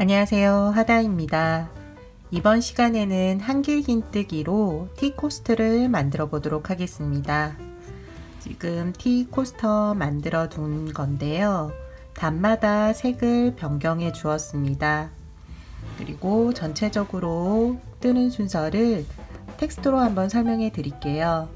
안녕하세요, 하다입니다. 이번 시간에는 한길긴뜨기로 티코스터를 만들어 보도록 하겠습니다. 지금 티코스터 만들어 둔 건데요. 단마다 색을 변경해 주었습니다. 그리고 전체적으로 뜨는 순서를 텍스트로 한번 설명해 드릴게요.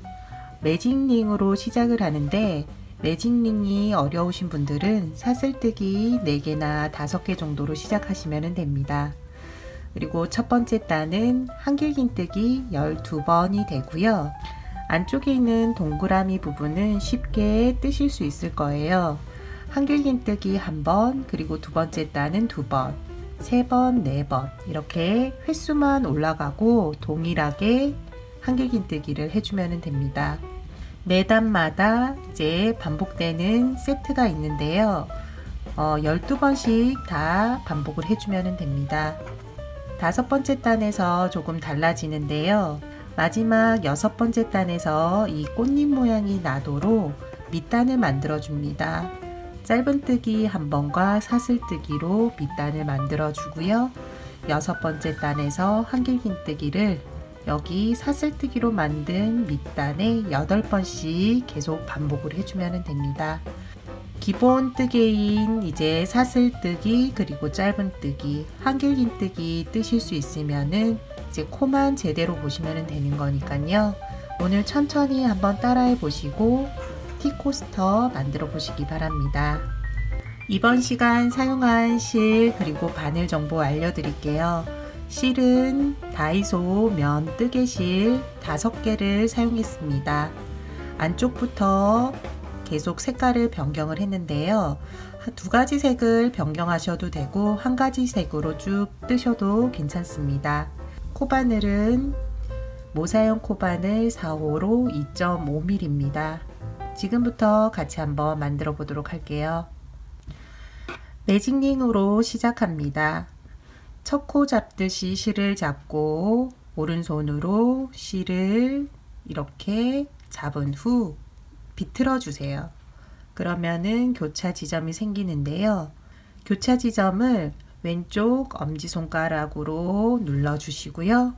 매직링으로 시작을 하는데 매직링이 어려우신 분들은 사슬뜨기 4개나 5개 정도로 시작하시면 됩니다. 그리고 첫 번째 단은 한길긴뜨기 12번이 되고요. 안쪽에 있는 동그라미 부분은 쉽게 뜨실 수 있을 거예요. 한길긴뜨기 1번, 그리고 두 번째 단은 2번, 3번, 4번 이렇게 횟수만 올라가고 동일하게 한길긴뜨기를 해주면 됩니다. 매 단마다 이제 반복되는 세트가 있는데요. 12번씩 다 반복을 해주면 됩니다. 5번째 단에서 조금 달라지는데요. 마지막 6번째 단에서 이 꽃잎 모양이 나도록 밑단을 만들어 줍니다. 짧은뜨기 1번과 사슬뜨기로 밑단을 만들어 주고요. 6번째 단에서 한길긴뜨기를 여기 사슬뜨기로 만든 밑단에 8번씩 계속 반복을 해주면 됩니다. 기본 뜨개인 이제 사슬뜨기 그리고 짧은뜨기, 한길긴뜨기 뜨실 수 있으면은 이제 코만 제대로 보시면 되는 거니까요. 오늘 천천히 한번 따라해 보시고 티코스터 만들어 보시기 바랍니다. 이번 시간 사용한 실 그리고 바늘 정보 알려드릴게요. 실은 다이소 면 뜨개실 5개를 사용했습니다. 안쪽부터 계속 색깔을 변경을 했는데요. 2가지 색을 변경하셔도 되고 1가지 색으로 쭉 뜨셔도 괜찮습니다. 코바늘은 모사용 코바늘 4호로 2.5mm입니다. 지금부터 같이 한번 만들어 보도록 할게요. 매직링으로 시작합니다. 첫 코 잡듯이 실을 잡고 오른손으로 실을 이렇게 잡은 후 비틀어 주세요. 그러면은 교차 지점이 생기는데요. 교차 지점을 왼쪽 엄지손가락으로 눌러 주시고요.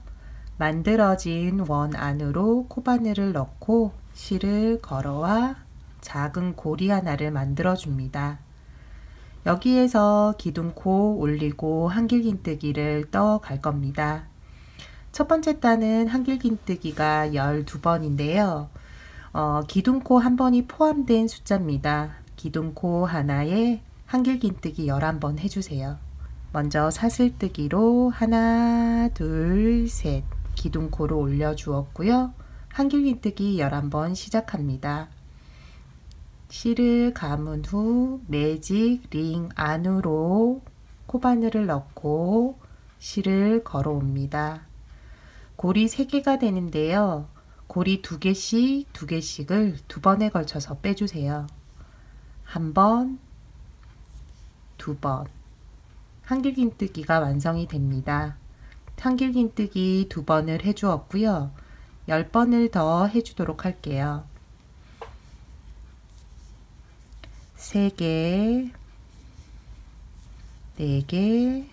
만들어진 원 안으로 코바늘을 넣고 실을 걸어와 작은 고리 하나를 만들어 줍니다. 여기에서 기둥코 올리고 한길긴뜨기를 떠 갈 겁니다. 첫 번째 단은 한길긴뜨기가 12번인데요. 기둥코 1번이 포함된 숫자입니다. 기둥코 하나에 한길긴뜨기 11번 해주세요. 먼저 사슬뜨기로 하나, 둘, 셋 기둥코로 올려 주었고요. 한길긴뜨기 11번 시작합니다. 실을 감은 후 매직 링 안으로 코바늘을 넣고 실을 걸어 옵니다. 고리 3개가 되는데요. 고리 2개씩 2개씩을 2번에 걸쳐서 빼주세요. 1번, 2번 한길긴뜨기가 완성이 됩니다. 한길긴뜨기 2번을 해주었고요. 10번을 더 해주도록 할게요. 3개, 4개,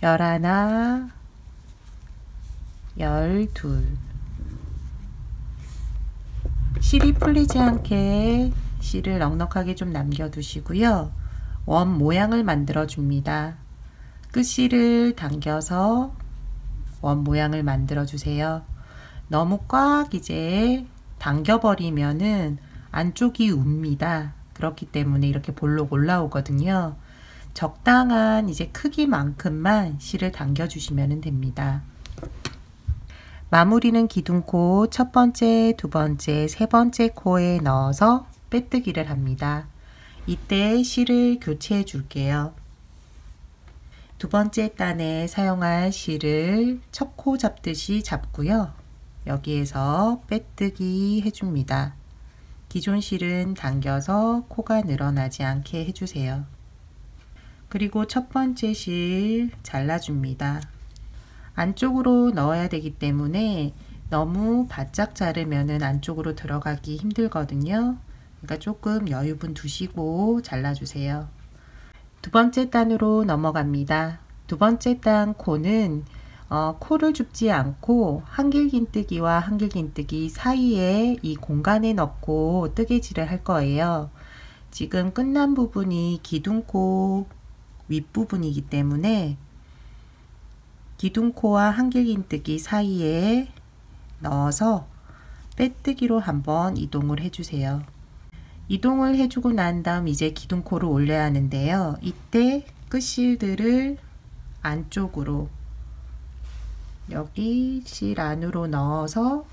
11, 12. 실이 풀리지 않게 실을 넉넉하게 좀 남겨두시고요. 원 모양을 만들어 줍니다. 끝실을 당겨서 원 모양을 만들어 주세요. 너무 꽉 이제 당겨버리면은 안쪽이 웁니다. 그렇기 때문에 이렇게 볼록 올라오거든요. 적당한 이제 크기만큼만 실을 당겨 주시면 됩니다. 마무리는 기둥코 첫 번째, 두 번째, 세 번째 코에 넣어서 빼뜨기를 합니다. 이때 실을 교체해 줄게요. 두 번째 단에 사용할 실을 첫 코 잡듯이 잡고요. 여기에서 빼뜨기 해줍니다. 기존 실은 당겨서 코가 늘어나지 않게 해주세요. 그리고 첫 번째 실 잘라줍니다. 안쪽으로 넣어야 되기 때문에 너무 바짝 자르면 안쪽으로 들어가기 힘들거든요. 그러니까 조금 여유분 두시고 잘라주세요. 두 번째 단으로 넘어갑니다. 두 번째 단 코는 코를 줍지 않고 한길긴뜨기와 한길긴뜨기 사이에 이 공간에 넣고 뜨개질을 할 거예요. 지금 끝난 부분이 기둥코 윗부분이기 때문에 기둥코와 한길긴뜨기 사이에 넣어서 빼뜨기로 한번 이동을 해주세요. 이동을 해주고 난 다음 이제 기둥코를 올려야 하는데요. 이때 끝실들을 안쪽으로 여기 실 안으로 넣어서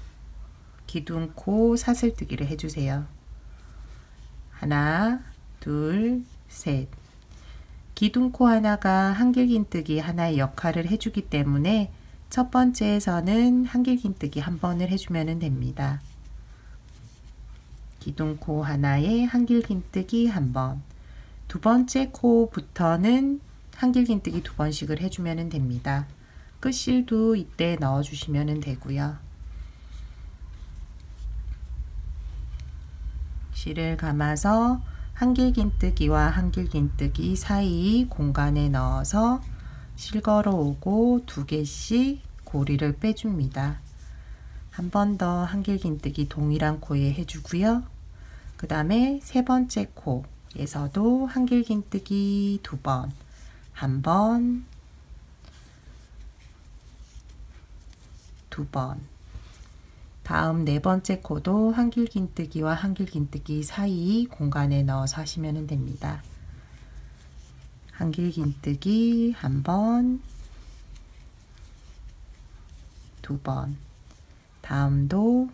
기둥코 사슬뜨기를 해주세요. 하나, 둘, 셋. 기둥코 하나가 한길긴뜨기 하나의 역할을 해주기 때문에 첫 번째에서는 한길긴뜨기 한 번을 해주면 됩니다. 기둥코 하나에 한길긴뜨기 한 번. 두 번째 코부터는 한길긴뜨기 두 번씩을 해주면 됩니다. 끝실도 이때 넣어주시면 되고요. 실을 감아서 한길긴뜨기와 한길긴뜨기 사이 공간에 넣어서 실 걸어오고 두 개씩 고리를 빼줍니다. 한 번 더 한길긴뜨기 동일한 코에 해주고요. 그 다음에 세 번째 코에서도 한길긴뜨기 두 번, 한 번, 두 번. 다음 네 번째 코도 한길긴뜨기와 한길긴뜨기 사이 공간에 넣어서 하시면 됩니다. 한길긴뜨기 한 번, 두 번. 다음도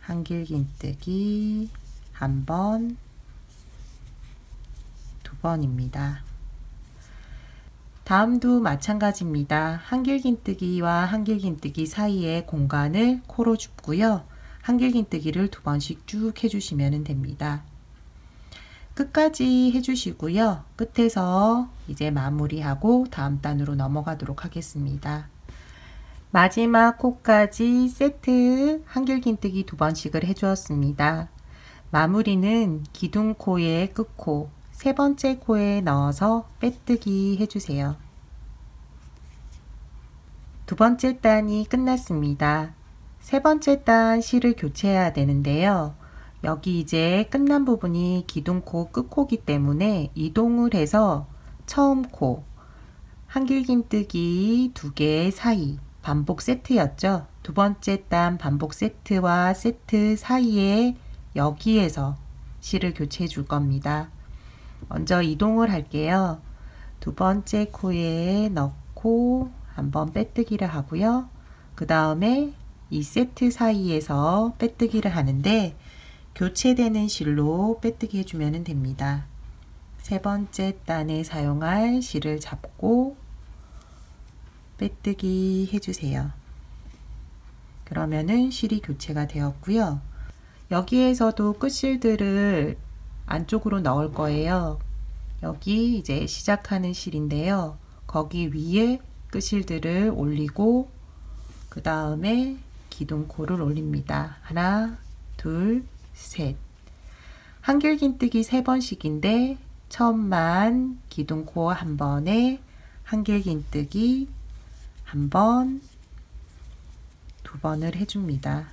한길긴뜨기 한 번, 두 번입니다. 다음도 마찬가지입니다. 한길긴뜨기와 한길긴뜨기 사이의 공간을 코로 줍고요. 한길긴뜨기를 두 번씩 쭉 해주시면 됩니다. 끝까지 해주시고요. 끝에서 이제 마무리하고 다음 단으로 넘어가도록 하겠습니다. 마지막 코까지 세트 한길긴뜨기 두 번씩을 해주었습니다. 마무리는 기둥코의 끝코 세 번째 코에 넣어서 빼뜨기 해주세요. 두 번째 단이 끝났습니다. 세 번째 단 실을 교체해야 되는데요. 여기 이제 끝난 부분이 기둥코 끝코기 때문에 이동을 해서 처음 코 한길긴뜨기 두 개 사이 반복 세트였죠. 두 번째 단 반복 세트와 세트 사이에 여기에서 실을 교체해 줄 겁니다. 먼저 이동을 할게요. 두 번째 코에 넣고 한번 빼뜨기를 하고요. 그 다음에 이 세트 사이에서 빼뜨기를 하는데 교체되는 실로 빼뜨기 해주면 됩니다. 세 번째 단에 사용할 실을 잡고 빼뜨기 해주세요. 그러면은 실이 교체가 되었고요. 여기에서도 끝실들을 안쪽으로 넣을 거예요. 여기 이제 시작하는 실인데요. 거기 위에 끝실들을 올리고 그 다음에 기둥코를 올립니다. 하나, 둘, 셋. 한길긴뜨기 세 번씩인데 처음만 기둥코 한 번에 한길긴뜨기 한 번, 두 번을 해줍니다.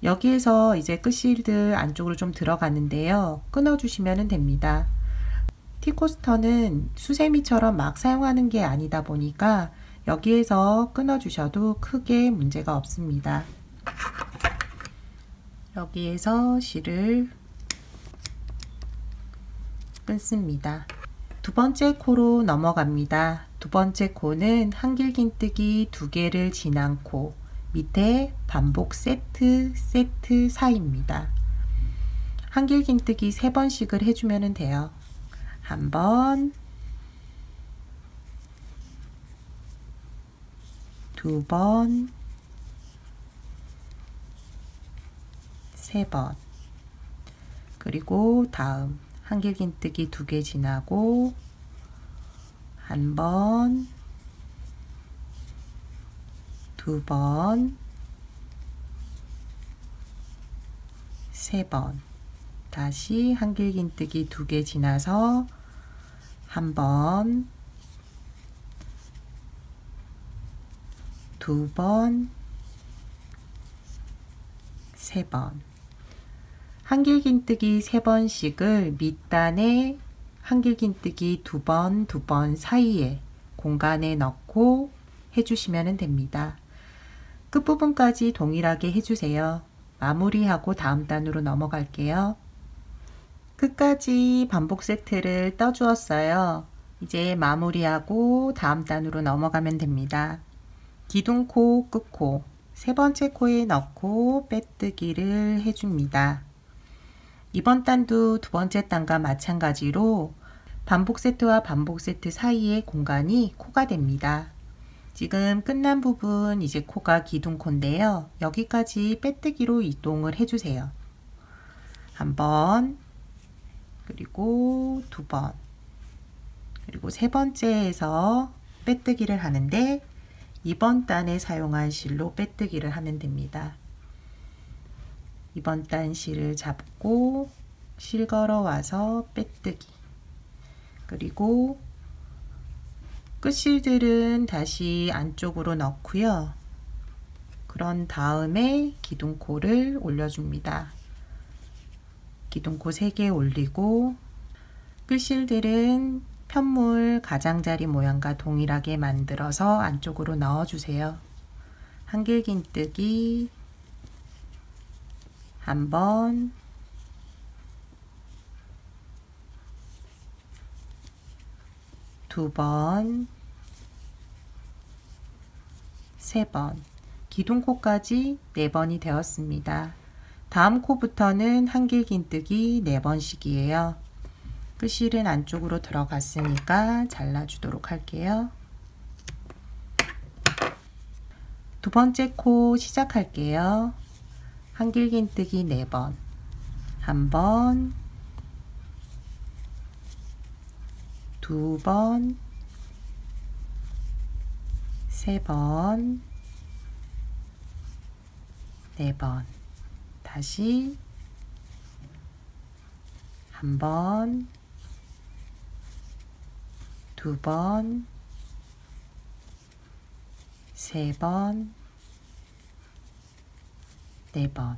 여기에서 이제 끝실들 안쪽으로 좀 들어갔는데요. 끊어주시면 됩니다. 티코스터는 수세미처럼 막 사용하는 게 아니다 보니까 여기에서 끊어주셔도 크게 문제가 없습니다. 여기에서 실을 끊습니다. 두 번째 코로 넘어갑니다. 두 번째 코는 한길긴뜨기 두 개를 지난 코 밑에 반복 세트 사이입니다. 한길긴뜨기 세 번씩을 해주면 돼요. 한 번, 두 번, 세 번. 그리고 다음 한길긴뜨기 두 개 지나고 한 번, 두 번, 세 번. 다시 한길긴뜨기 2개 지나서 한 번, 2번, 3번. 한길긴뜨기 3번씩을 밑단에 한길긴뜨기 2번, 2번 사이에 공간에 넣고 해주시면 됩니다. 끝부분까지 동일하게 해주세요. 마무리하고 다음 단으로 넘어갈게요. 끝까지 반복 세트를 떠주었어요. 이제 마무리하고 다음 단으로 넘어가면 됩니다. 기둥코, 끝코, 세 번째 코에 넣고 빼뜨기를 해줍니다. 이번 단도 두 번째 단과 마찬가지로 반복 세트와 반복 세트 사이의 공간이 코가 됩니다. 지금 끝난 부분 이제 코가 기둥코인데요. 여기까지 빼뜨기로 이동을 해주세요. 한 번, 그리고 2번, 그리고 세 번째에서 빼뜨기를 하는데 이번 단에 사용한 실로 빼뜨기를 하면 됩니다. 이번 단 실을 잡고 실 걸어와서 빼뜨기, 그리고 끝실들은 다시 안쪽으로 넣고요. 그런 다음에 기둥코를 올려줍니다. 기둥코 3개 올리고 끝실들은 편물 가장자리 모양과 동일하게 만들어서 안쪽으로 넣어주세요. 한길긴뜨기 한 번, 두 번, 세 번, 기둥코까지 4번이 되었습니다. 다음 코부터는 한길긴뜨기 4번씩이에요. 끝실은 안쪽으로 들어갔으니까 잘라주도록 할게요. 두 번째 코 시작할게요. 한길긴뜨기 4번, 한 번, 2번, 3번, 4번, 다시 한 번, 2번, 3번, 4번.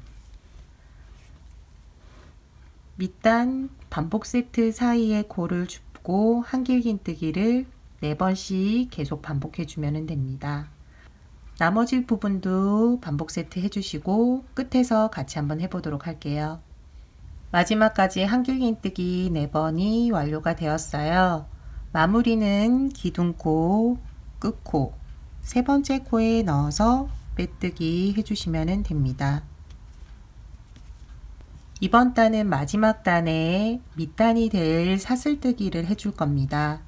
밑단 반복 세트 사이에 코를 줍고 한길긴뜨기를 4번씩 계속 반복해 주면 됩니다. 나머지 부분도 반복 세트 해주시고 끝에서 같이 한번 해보도록 할게요. 마지막까지 한길긴뜨기 4번이 완료가 되었어요. 마무리는 기둥코, 끝코, 세 번째 코에 넣어서 빼뜨기 해주시면 됩니다. 이번 단은 마지막 단에 밑단이 될 사슬뜨기를 해줄 겁니다.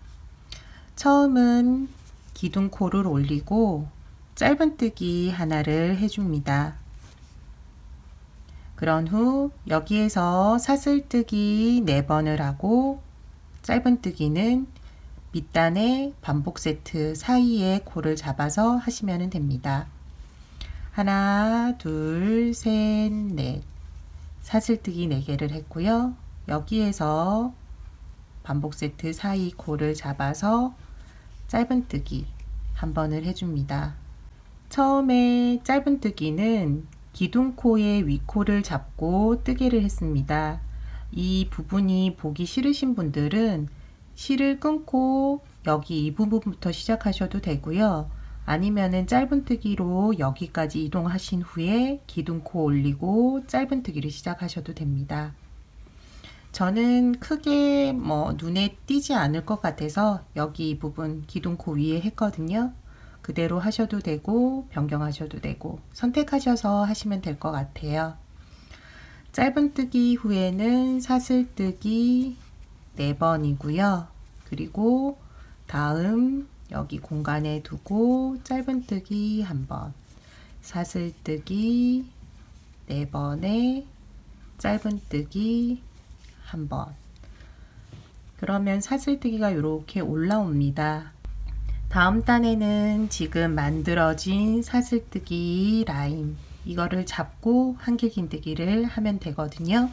처음은 기둥코를 올리고 짧은뜨기 하나를 해줍니다. 그런 후 여기에서 사슬뜨기 4번을 하고 짧은뜨기는 밑단에 반복 세트 사이에 코를 잡아서 하시면 됩니다. 하나, 둘, 셋, 넷. 사슬뜨기 4개를 했고요. 여기에서 반복 세트 사이 코를 잡아서 짧은뜨기 한 번을 해줍니다. 처음에 짧은뜨기는 기둥코의 위코를 잡고 뜨개를 했습니다. 이 부분이 보기 싫으신 분들은 실을 끊고 여기 이 부분부터 시작하셔도 되고요. 아니면은 짧은뜨기로 여기까지 이동하신 후에 기둥코 올리고 짧은뜨기를 시작하셔도 됩니다. 저는 크게 눈에 띄지 않을 것 같아서 여기 이 부분 기둥코 위에 했거든요. 그대로 하셔도 되고 변경하셔도 되고 선택하셔서 하시면 될 것 같아요. 짧은뜨기 후에는 사슬뜨기 4번이고요. 그리고 다음 여기 공간에 두고 짧은뜨기 1번, 사슬뜨기 4번에 짧은뜨기 1번. 그러면 사슬뜨기가 이렇게 올라옵니다. 다음 단에는 지금 만들어진 사슬뜨기 라인 이거를 잡고 한길긴뜨기를 하면 되거든요.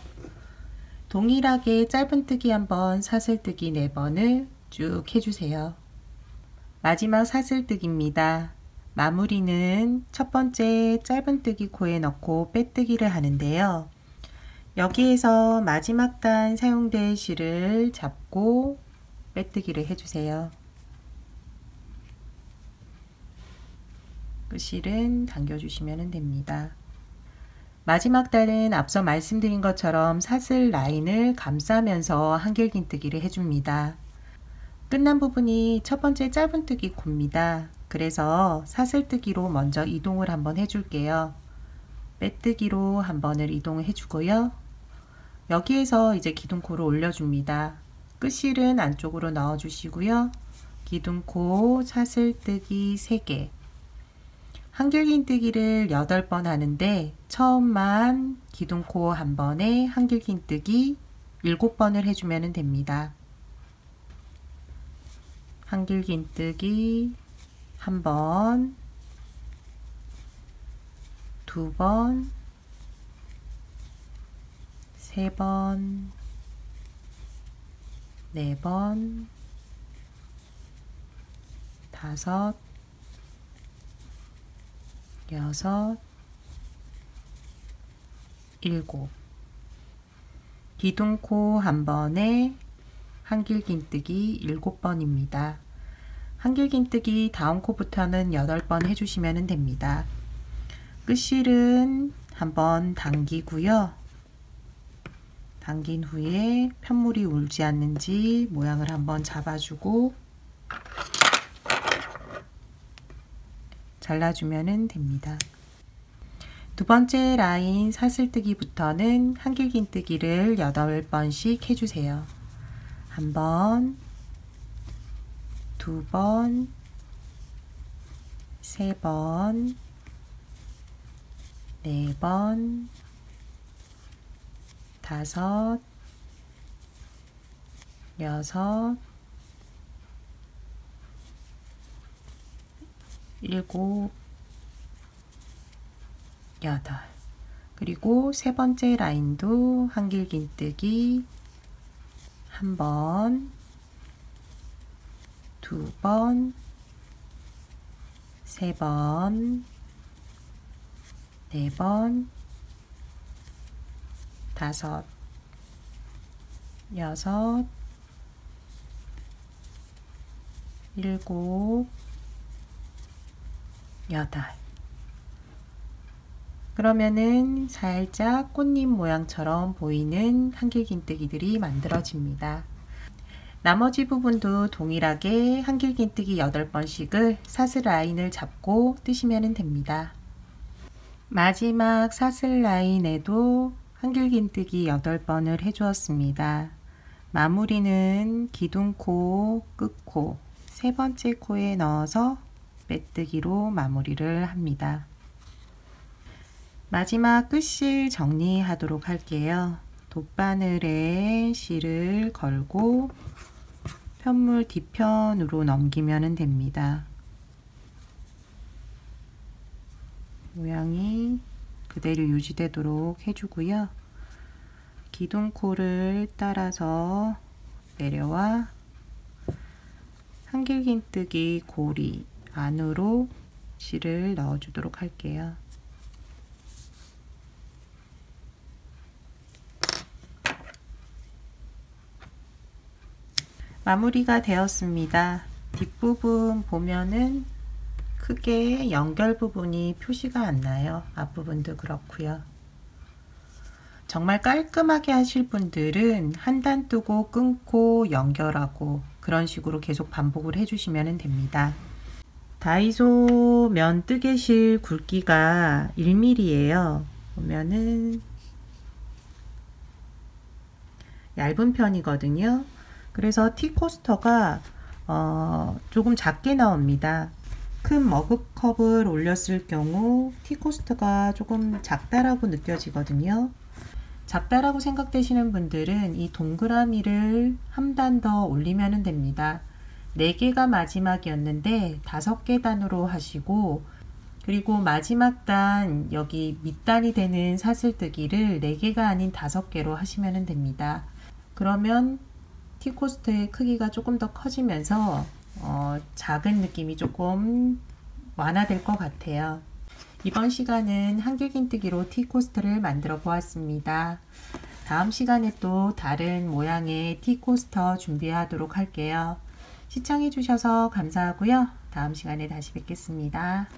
동일하게 짧은뜨기 1번, 사슬뜨기 4번을 쭉 해주세요. 마지막 사슬뜨기입니다. 마무리는 첫 번째 짧은뜨기 코에 넣고 빼뜨기를 하는데요. 여기에서 마지막 단 사용될 실을 잡고 빼뜨기를 해주세요. 그 실은 당겨주시면 됩니다. 마지막 단은 앞서 말씀드린 것처럼 사슬 라인을 감싸면서 한길긴뜨기를 해줍니다. 끝난 부분이 첫 번째 짧은뜨기 코입니다. 그래서 사슬뜨기로 먼저 이동을 한번 해줄게요. 빼뜨기로 한 번을 이동해 주고요. 여기에서 이제 기둥코를 올려줍니다. 끝실은 안쪽으로 넣어 주시고요. 기둥코 사슬뜨기 3개, 한길긴뜨기를 8번 하는데 처음만 기둥코 한 번에 한길긴뜨기 7번을 해주면 됩니다. 한길긴뜨기 1번, 2번, 3번, 4번, 5, 6, 7. 기둥코 한 번에 한길긴뜨기 7번입니다. 한길긴뜨기 다음 코부터는 8번 해주시면 됩니다. 끝실은 한번 당기고요. 당긴 후에 편물이 울지 않는지 모양을 한번 잡아주고 잘라주면 됩니다. 두 번째 라인 사슬뜨기부터는 한길긴뜨기를 8번씩 해주세요. 1번, 2번, 3번, 4번, 5, 6, 7, 8. 그리고 세 번째 라인도 한길긴뜨기 1번, 2번, 3번, 4번, 5, 6, 7, 8. 그러면은 살짝 꽃잎 모양처럼 보이는 한길긴뜨기들이 만들어집니다. 나머지 부분도 동일하게 한길긴뜨기 8번씩을 사슬 라인을 잡고 뜨시면 됩니다. 마지막 사슬 라인에도 한길긴뜨기 8번을 해주었습니다. 마무리는 기둥코, 끝코, 세 번째 코에 넣어서 빼뜨기로 마무리를 합니다. 마지막 끝실 정리하도록 할게요. 돗바늘에 실을 걸고 편물 뒤편으로 넘기면 됩니다. 모양이 그대로 유지되도록 해주고요. 기둥코를 따라서 내려와 한길긴뜨기 고리 안으로 실을 넣어주도록 할게요. 마무리가 되었습니다. 뒷부분 보면은 크게 연결 부분이 표시가 안 나요. 앞부분도 그렇고요. 정말 깔끔하게 하실 분들은 한 단 뜨고 끊고 연결하고 그런 식으로 계속 반복을 해주시면 됩니다. 다이소 면 뜨개실 굵기가 1mm예요. 보면은 얇은 편이거든요. 그래서 티코스터가 조금 작게 나옵니다. 큰 머그컵을 올렸을 경우 티코스터가 조금 작다라고 느껴지거든요. 작다라고 생각되시는 분들은 이 동그라미를 한 단 더 올리면 됩니다. 4개가 마지막이었는데 5개 단으로 하시고 그리고 마지막 단, 여기 밑단이 되는 사슬뜨기를 4개가 아닌 5개로 하시면 됩니다. 그러면 티코스터의 크기가 조금 더 커지면서 작은 느낌이 조금 완화될 것 같아요. 이번 시간은 한길긴뜨기로 티코스터를 만들어 보았습니다. 다음 시간에 또 다른 모양의 티코스터 준비하도록 할게요. 시청해 주셔서 감사하고요. 다음 시간에 다시 뵙겠습니다.